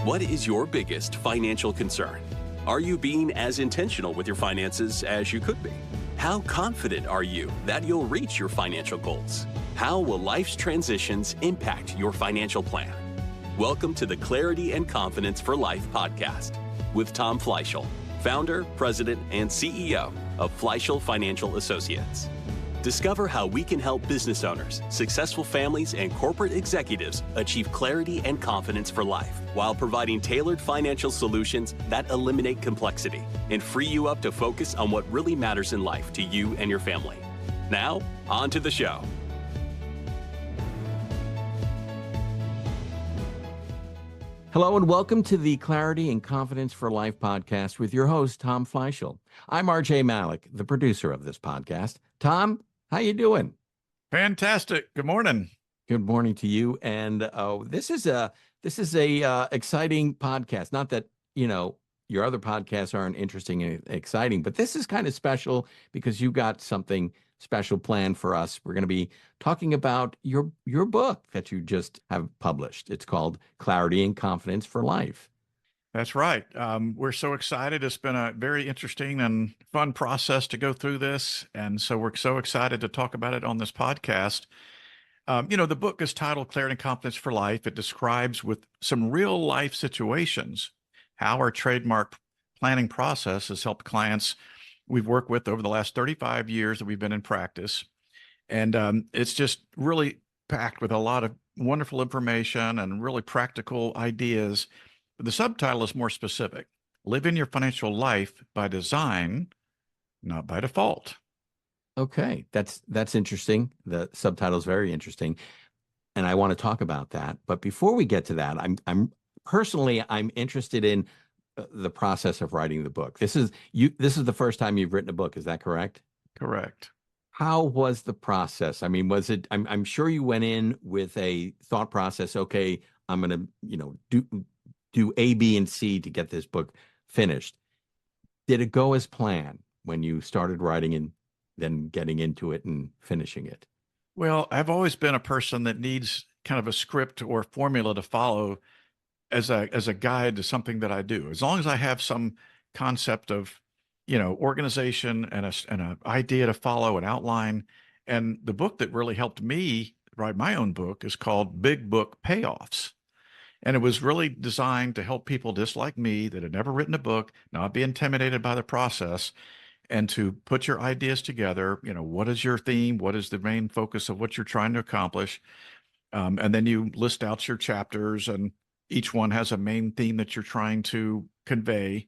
What is your biggest financial concern? Are you being as intentional with your finances as you could be? How confident are you that you'll reach your financial goals? How will life's transitions impact your financial plan? Welcome to the Clarity and Confidence for Life podcast with Tom Fleishel, founder, president, and CEO of Fleishel Financial Associates. Discover how we can help business owners, successful families, and corporate executives achieve clarity and confidence for life while providing tailored financial solutions that eliminate complexity and free you up to focus on what really matters in life to you and your family. Now, on to the show. Hello and welcome to the Clarity and Confidence for Life podcast with your host, Tom Fleishel. I'm RJ Malik, the producer of this podcast. Tom, how you doing? Fantastic. Good morning. Good morning to you. And this is a exciting podcast. Not that, your other podcasts aren't interesting and exciting, but this is kind of special because you got something special planned for us. We're going to be talking about your book that you just have published. It's called Clarity and Confidence for Life. That's right. We're so excited. It's been a very interesting and fun process to go through this. And so we're so excited to talk about it on this podcast. The book is titled Clarity and Confidence for Life. It describes with some real life situations how our trademark planning process has helped clients we've worked with over the last 35 years that we've been in practice. And it's just really packed with a lot of wonderful information and really practical ideas. The subtitle is more specific. Living your financial life by design, not by default. Okay, that's interesting. The subtitle is very interesting, and I want to talk about that. But before we get to that, I'm interested in the process of writing the book. This is the first time you've written a book. Is that correct? Correct. How was the process? I mean, was it? I'm sure you went in with a thought process. Okay, I'm going to do A, B, and C to get this book finished. Did it go as planned when you started writing and then getting into it and finishing it? Well, I've always been a person that needs kind of a script or formula to follow as a guide to something that I do. As long as I have some concept of, organization and an idea to follow, an outline. And the book that really helped me write my own book is called Big Book Payoffs. And it was really designed to help people just like me that had never written a book, not be intimidated by the process, and to put your ideas together. What is your theme? What is the main focus of what you're trying to accomplish? And then you list out your chapters, and each one has a main theme that you're trying to convey.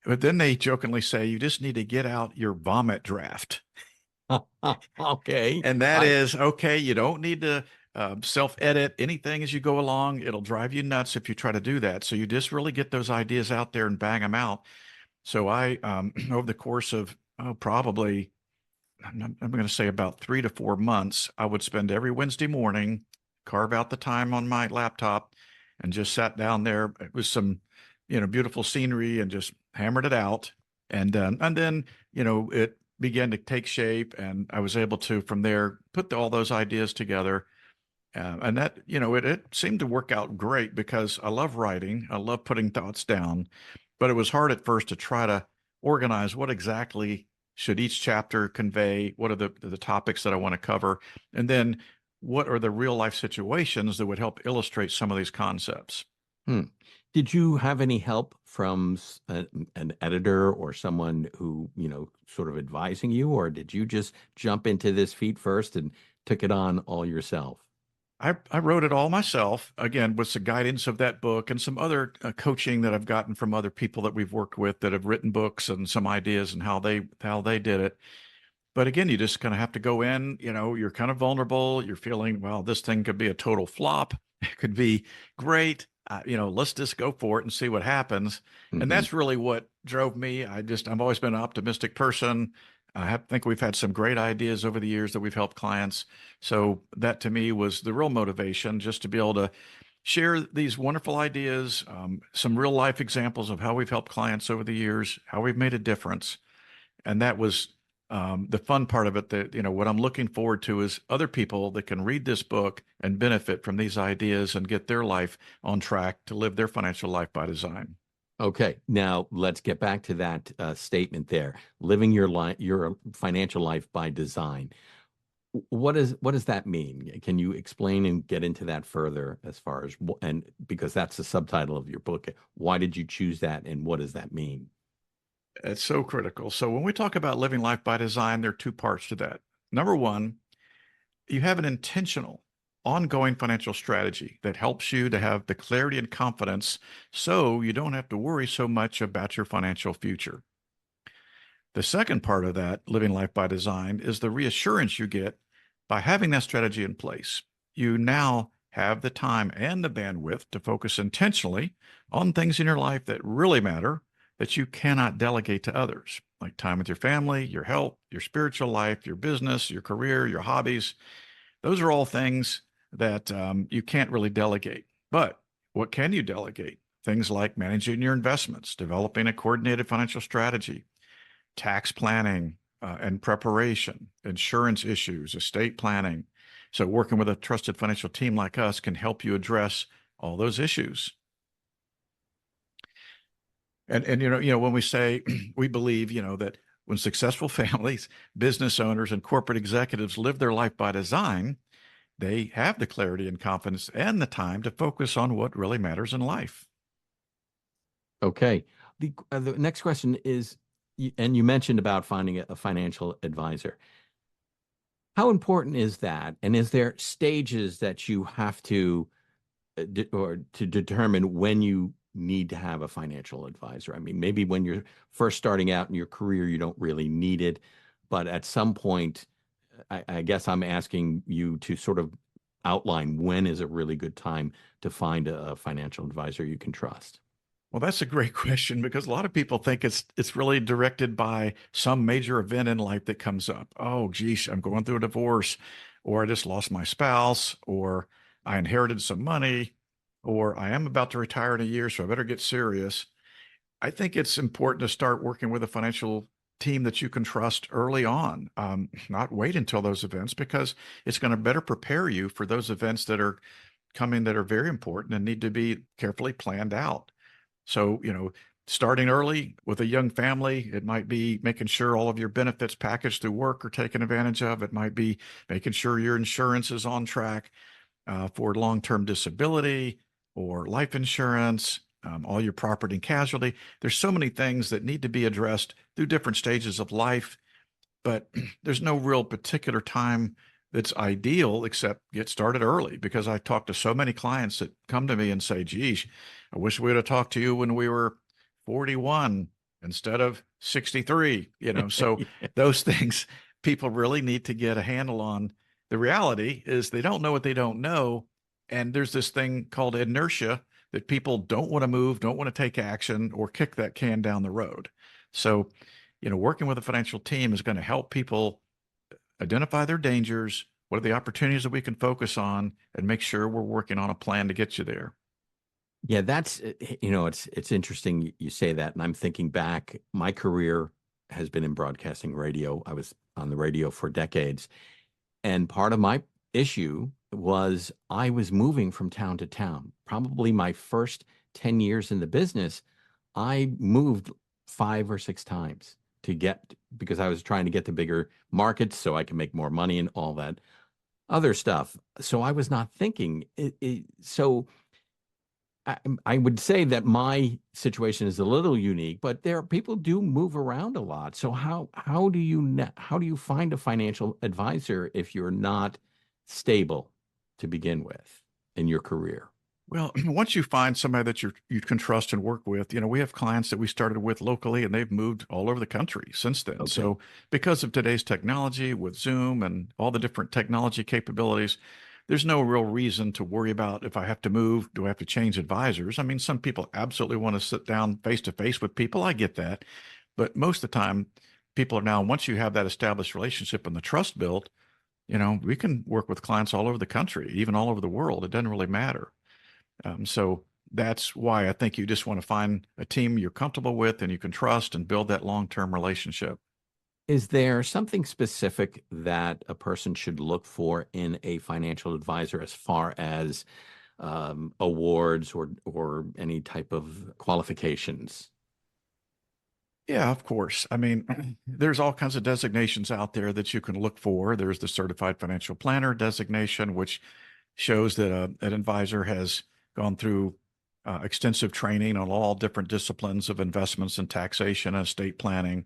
But then they jokingly say, you just need to get out your vomit draft. Okay. And that is, okay, you don't need to self-edit anything as you go along. It'll drive you nuts if you try to do that. So you just really get those ideas out there and bang them out. So I, over the course of probably, I'm going to say about 3 to 4 months, I would spend every Wednesday morning, carve out the time on my laptop and just sat down there. It was some, beautiful scenery and just hammered it out. And then, it began to take shape, and I was able to, from there, put all those ideas together. And that, it seemed to work out great because I love writing. I love putting thoughts down, but it was hard at first to try to organize what exactly should each chapter convey, what are the topics that I want to cover, and then what are the real life situations that would help illustrate some of these concepts. Did you have any help from an editor or someone who, sort of advising you, or did you just jump into this feet first and took it on all yourself? I wrote it all myself, again, with the guidance of that book and some other coaching that I've gotten from other people that we've worked with that have written books and some ideas and how they did it. But again, you just kind of have to go in, you're kind of vulnerable. You're feeling, well, this thing could be a total flop. It could be great. Let's just go for it and see what happens. Mm-hmm. And that's really what drove me. I've always been an optimistic person. I think we've had some great ideas over the years that we've helped clients. So that to me was the real motivation, just to be able to share these wonderful ideas, some real life examples of how we've helped clients over the years, how we've made a difference. And that was the fun part of it, that, what I'm looking forward to is other people that can read this book and benefit from these ideas and get their life on track to live their financial life by design. Okay, now let's get back to that statement there. Living your financial life by design. What does that mean? Can you explain and get into that further as far as and because that's the subtitle of your book. Why did you choose that, and what does that mean? It's so critical. So when we talk about living life by design, there are two parts to that. Number one, you have an intentional, ongoing financial strategy that helps you to have the clarity and confidence so you don't have to worry so much about your financial future. The second part of that, living life by design, is the reassurance you get by having that strategy in place. You now have the time and the bandwidth to focus intentionally on things in your life that really matter that you cannot delegate to others, like time with your family, your health, your spiritual life, your business, your career, your hobbies. Those are all things that you can't really delegate. But what can you delegate? Things like managing your investments, developing a coordinated financial strategy, tax planning and preparation, insurance issues, estate planning. So working with a trusted financial team like us can help you address all those issues. And when we say we believe, that when successful families, business owners, and corporate executives live their life by design, they have the clarity and confidence and the time to focus on what really matters in life. Okay. The next question is, and you mentioned about finding a financial advisor. How important is that? And is there stages that you have to or to determine when you need to have a financial advisor? I mean, maybe when you're first starting out in your career, you don't really need it, but at some point, I guess I'm asking you to sort of outline when is a really good time to find a financial advisor you can trust. Well, that's a great question because a lot of people think it's really directed by some major event in life that comes up. Oh, geez, I'm going through a divorce, or I just lost my spouse, or I inherited some money, or I am about to retire in a year, so I better get serious. I think it's important to start working with a financial team that you can trust early on, not wait until those events, because it's going to better prepare you for those events that are coming that are very important and need to be carefully planned out. So, starting early with a young family, it might be making sure all of your benefits packaged through work are taken advantage of. It might be making sure your insurance is on track for long-term disability or life insurance, all your property and casualty. There's so many things that need to be addressed through different stages of life, but there's no real particular time that's ideal except get started early, because I talk to so many clients that come to me and say, geez, I wish we would have talked to you when we were 41 instead of 63, so those things people really need to get a handle on. The reality is they don't know what they don't know. And there's this thing called inertia that people don't want to move, don't want to take action, or kick that can down the road. So, working with a financial team is going to help people identify their dangers, what are the opportunities that we can focus on, and make sure we're working on a plan to get you there. Yeah, that's it's interesting you say that, and I'm thinking back. My career has been in broadcasting radio. I was on the radio for decades, and part of my issue was I was moving from town to town. Probably my first 10 years in the business, I moved 5 or 6 times because I was trying to get to bigger markets so I can make more money and all that other stuff. So I was not thinking so I would say that my situation is a little unique, but people do move around a lot. So how do you find a financial advisor if you're not stable to begin with in your career? Well, once you find somebody that you can trust and work with, we have clients that we started with locally and they've moved all over the country since then. Okay. So because of today's technology with Zoom and all the different technology capabilities, there's no real reason to worry about if I have to move, do I have to change advisors? I mean, some people absolutely want to sit down face to face with people. I get that. But most of the time, people are now, once you have that established relationship and the trust built, we can work with clients all over the country, even all over the world. It doesn't really matter. So that's why I think you just want to find a team you're comfortable with and you can trust and build that long-term relationship. Is there something specific that a person should look for in a financial advisor as far as awards or any type of qualifications? Yeah, of course. I mean, there's all kinds of designations out there that you can look for. There's the Certified Financial Planner designation, which shows that an advisor has gone through extensive training on all different disciplines of investments and taxation and estate planning.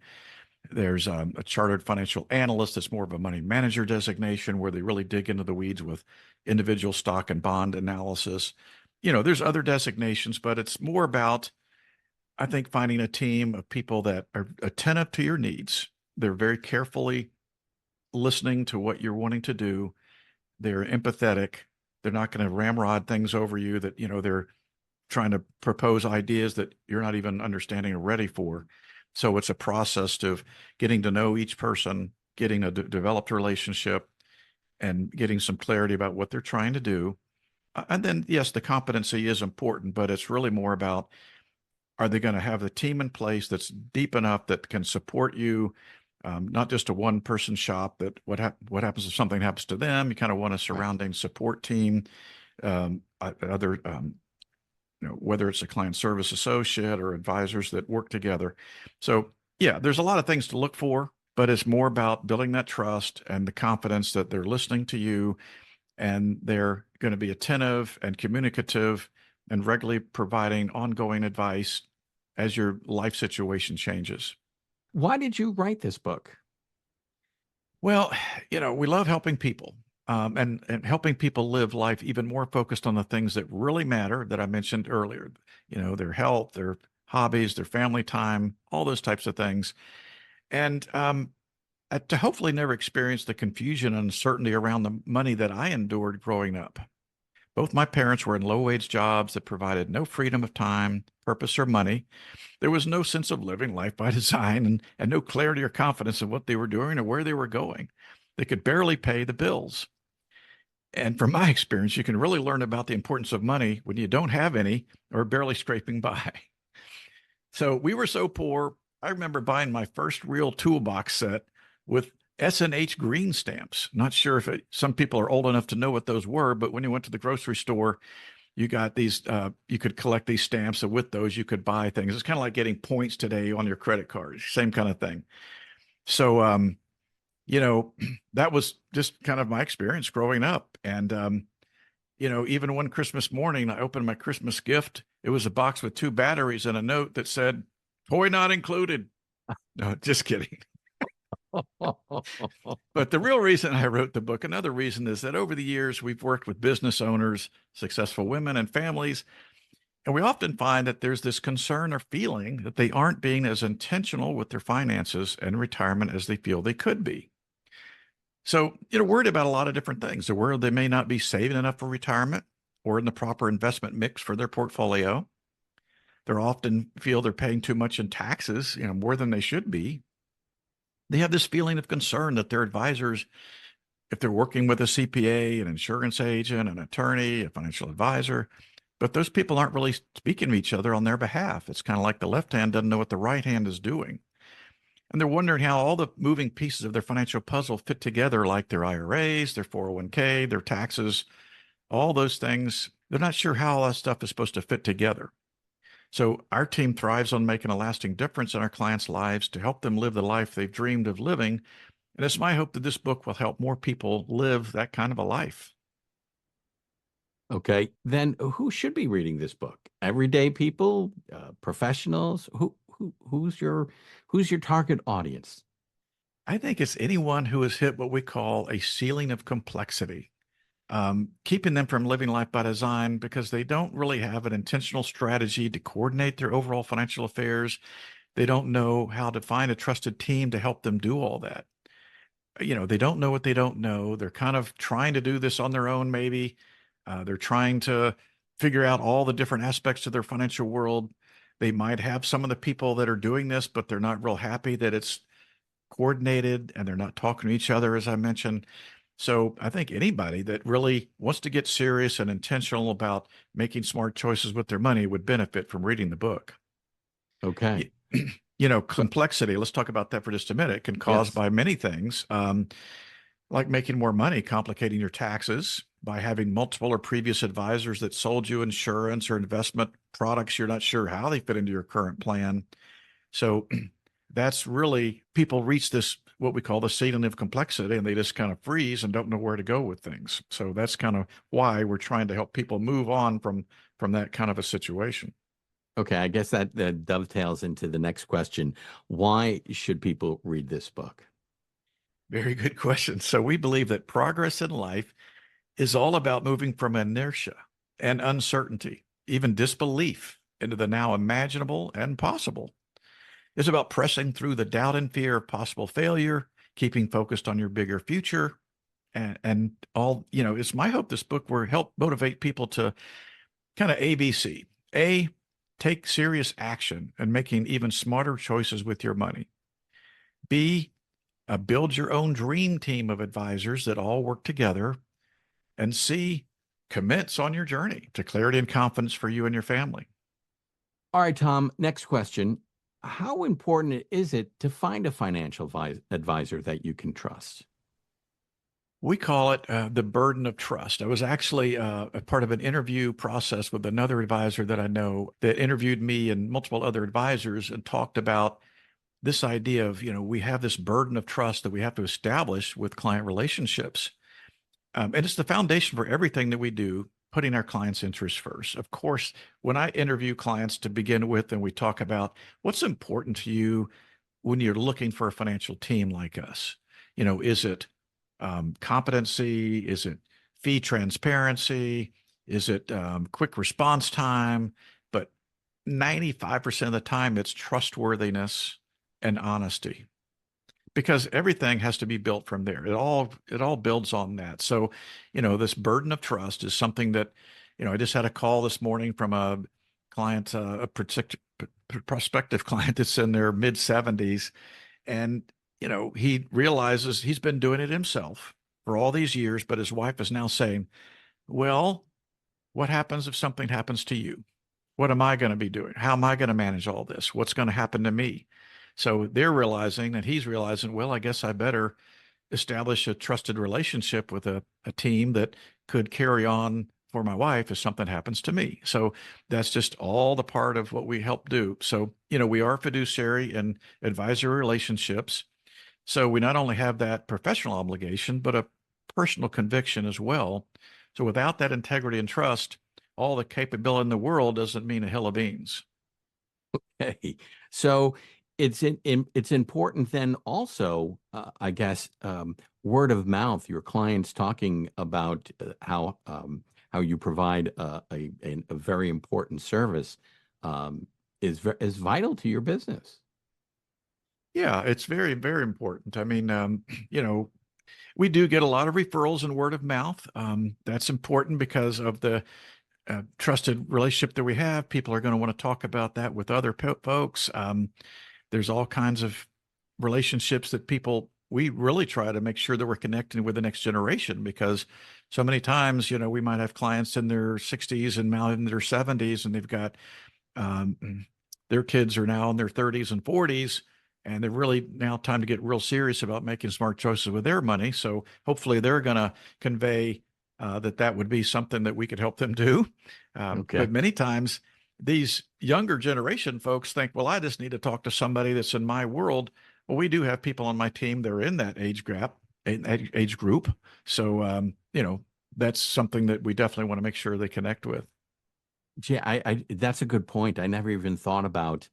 There's a chartered financial analyst that's more of a money manager designation where they really dig into the weeds with individual stock and bond analysis. There's other designations, but it's more about, I think, finding a team of people that are attentive to your needs. They're very carefully listening to what you're wanting to do. They're empathetic. They're not going to ramrod things over you that, they're trying to propose ideas that you're not even understanding or ready for. So it's a process of getting to know each person, getting a developed relationship, and getting some clarity about what they're trying to do. And then, yes, the competency is important, but it's really more about, are they going to have the team in place that's deep enough that can support you, not just a one-person shop that what happens if something happens to them? You kind of want a surrounding support team, other whether it's a client service associate or advisors that work together. So yeah, there's a lot of things to look for, but it's more about building that trust and the confidence that they're listening to you and they're going to be attentive and communicative and regularly providing ongoing advice as your life situation changes. Why did you write this book? Well, we love helping people. And helping people live life even more focused on the things that really matter that I mentioned earlier, their health, their hobbies, their family time, all those types of things. And to hopefully never experience the confusion and uncertainty around the money that I endured growing up. Both my parents were in low-wage jobs that provided no freedom of time, purpose, or money. There was no sense of living life by design and no clarity or confidence in what they were doing or where they were going. They could barely pay the bills. And from my experience, you can really learn about the importance of money when you don't have any or barely scraping by. So we were so poor, I remember buying my first real toolbox set with S&H green stamps. Not sure if some people are old enough to know what those were, but when you went to the grocery store, you got these, you could collect these stamps, and with those, you could buy things. It's kind of like getting points today on your credit card, same kind of thing. So, that was just kind of my experience growing up. And, even one Christmas morning, I opened my Christmas gift. It was a box with 2 batteries and a note that said, "Toy not included." No, just kidding. But the real reason I wrote the book, another reason, is that over the years, we've worked with business owners, successful women, and families. And we often find that there's this concern or feeling that they aren't being as intentional with their finances and retirement as they feel they could be. So, worried about a lot of different things. They're worried they may not be saving enough for retirement or in the proper investment mix for their portfolio. They often feel they're paying too much in taxes, more than they should be. They have this feeling of concern that their advisors, if they're working with a CPA, an insurance agent, an attorney, a financial advisor, but those people aren't really speaking to each other on their behalf. It's kind of like the left hand doesn't know what the right hand is doing. And they're wondering how all the moving pieces of their financial puzzle fit together, like their IRAs, their 401k, their taxes, all those things. They're not sure how all that stuff is supposed to fit together. So our team thrives on making a lasting difference in our clients' lives to help them live the life they've dreamed of living. And it's my hope that this book will help more people live that kind of a life. Okay, then who should be reading this book? Everyday people, professionals? Who's your target audience? I think it's anyone who has hit what we call a ceiling of complexity, keeping them from living life by design because they don't really have an intentional strategy to coordinate their overall financial affairs. They don't know how to find a trusted team to help them do all that. They don't know what they don't know. They're kind of trying to do this on their own, maybe. They're trying to figure out all the different aspects of their financial world. They might have some of the people that are doing this, but they're not real happy that it's coordinated and they're not talking to each other, as I mentioned. So I think anybody that really wants to get serious and intentional about making smart choices with their money would benefit from reading the book. Okay. complexity, let's talk about that for just a minute, can cause Yes. by many things, like making more money, complicating your taxes by having multiple or previous advisors that sold you insurance or investment products. You're not sure how they fit into your current plan. So that's really, people reach this, what we call the ceiling of complexity, and they just kind of freeze and don't know where to go with things. So that's kind of why we're trying to help people move on from that kind of a situation. Okay, I guess that dovetails into the next question. Why should people read this book? Very good question. So we believe that progress in life is all about moving from inertia and uncertainty, even disbelief, into the now imaginable and possible. It's about pressing through the doubt and fear of possible failure, keeping focused on your bigger future, and all, it's my hope this book will help motivate people to kind of ABC. A, take serious action and making even smarter choices with your money. B, build your own dream team of advisors that all work together. And C, commence on your journey to clarity and confidence for you and your family. All right, Tom, next question. How important is it to find a financial advisor that you can trust? We call it the burden of trust. I was actually a part of an interview process with another advisor that I know that interviewed me and multiple other advisors and talked about this idea of, we have this burden of trust that we have to establish with client relationships. And it's the foundation for everything that we do, putting our clients' interests first. Of course, when I interview clients to begin with, and we talk about what's important to you when you're looking for a financial team like us, is it competency? Is it fee transparency? Is it quick response time? But 95% of the time, it's trustworthiness and honesty, because everything has to be built from there. It all builds on that. So, this burden of trust is something that, I just had a call this morning from a client, a prospective client that's in their mid 70s. And, he realizes he's been doing it himself for all these years, but his wife is now saying, well, what happens if something happens to you? What am I going to be doing? How am I going to manage all this? What's going to happen to me? So they're realizing, and he's realizing, well, I guess I better establish a trusted relationship with a team that could carry on for my wife if something happens to me. So that's just all the part of what we help do. So, we are fiduciary and advisory relationships. So we not only have that professional obligation, but a personal conviction as well. So without that integrity and trust, all the capability in the world doesn't mean a hill of beans. Okay. So it's important then also, I guess, word of mouth, your clients talking about how you provide a very important service is vital to your business. Yeah, it's very, very important. I mean, we do get a lot of referrals and word of mouth. That's important because of the trusted relationship that we have. People are going to want to talk about that with other folks. There's all kinds of relationships that we really try to make sure that we're connecting with the next generation, because so many times, we might have clients in their 60s and now in their 70s, and they've got their kids are now in their 30s and 40s, and they're really now time to get real serious about making smart choices with their money. So hopefully they're going to convey that would be something that we could help them do. Okay. But many times these younger generation folks think, well, I just need to talk to somebody that's in my world. Well, we do have people on my team that are in that age group. So, that's something that we definitely want to make sure they connect with. Yeah, I that's a good point. I never even thought about,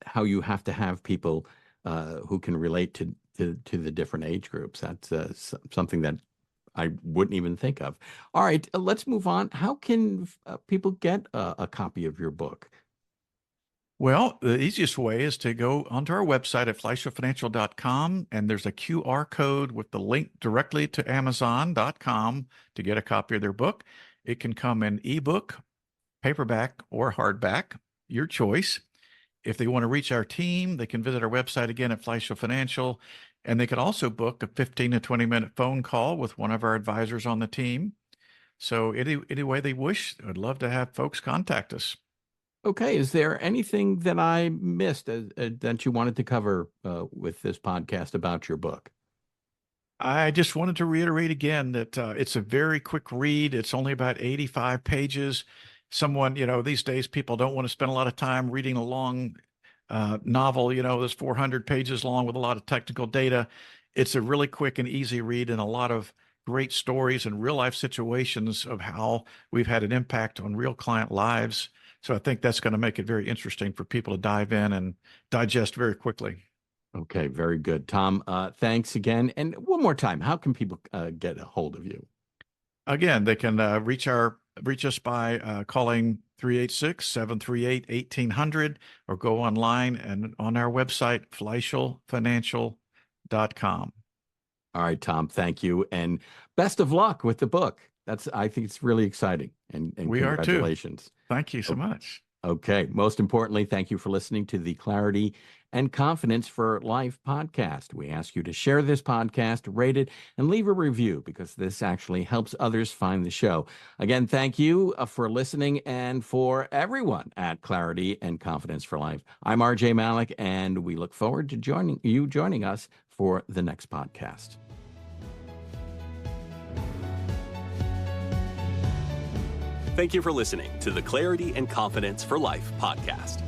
how you have to have people who can relate to the different age groups. That's something that I wouldn't even think of. All right, let's move on. How can people get a copy of your book? Well, the easiest way is to go onto our website at fleishelfinancial.com, and there's a QR code with the link directly to amazon.com to get a copy of their book. It can come in ebook, paperback, or hardback, your choice. If they want to reach our team, they can visit our website again at Fleishel Financial, and they can also book a 15 to 20-minute phone call with one of our advisors on the team. So any way they wish, I'd love to have folks contact us. Okay, is there anything that I missed that you wanted to cover with this podcast about your book? I just wanted to reiterate again that it's a very quick read. It's only about 85 pages. Someone, these days people don't want to spend a lot of time reading a long novel, that's 400 pages long with a lot of technical data. It's a really quick and easy read and a lot of great stories and real life situations of how we've had an impact on real client lives. So I think that's going to make it very interesting for people to dive in and digest very quickly. Okay, very good. Tom, thanks again. And one more time, how can people get a hold of you? Again, they can reach us by calling 386-738-1800 or go online and on our website, fleishelfinancial.com. All right, Tom, thank you. And best of luck with the book. I think it's really exciting. And We are too. congratulations. Thank you so much. Okay. Most importantly, thank you for listening to the Clarity and Confidence for Life podcast. We ask you to share this podcast, rate it, and leave a review because this actually helps others find the show. Again, thank you for listening, and for everyone at Clarity and Confidence for Life. I'm RJ Malik, and we look forward to joining us for the next podcast. Thank you for listening to the Clarity and Confidence for Life podcast.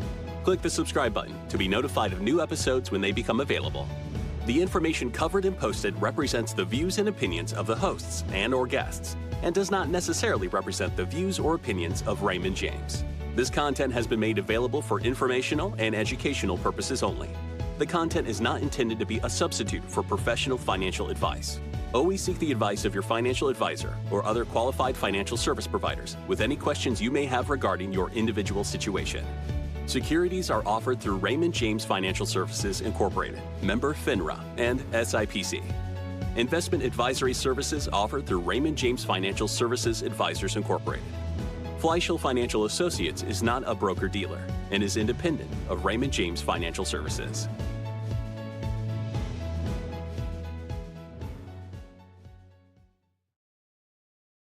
Click the subscribe button to be notified of new episodes when they become available. The information covered and posted represents the views and opinions of the hosts and/or guests and does not necessarily represent the views or opinions of Raymond James. This content has been made available for informational and educational purposes only. The content is not intended to be a substitute for professional financial advice. Always seek the advice of your financial advisor or other qualified financial service providers with any questions you may have regarding your individual situation. Securities are offered through Raymond James Financial Services Incorporated, member FINRA, and SIPC. Investment advisory services offered through Raymond James Financial Services Advisors Incorporated. Fleishel Financial Associates is not a broker-dealer and is independent of Raymond James Financial Services.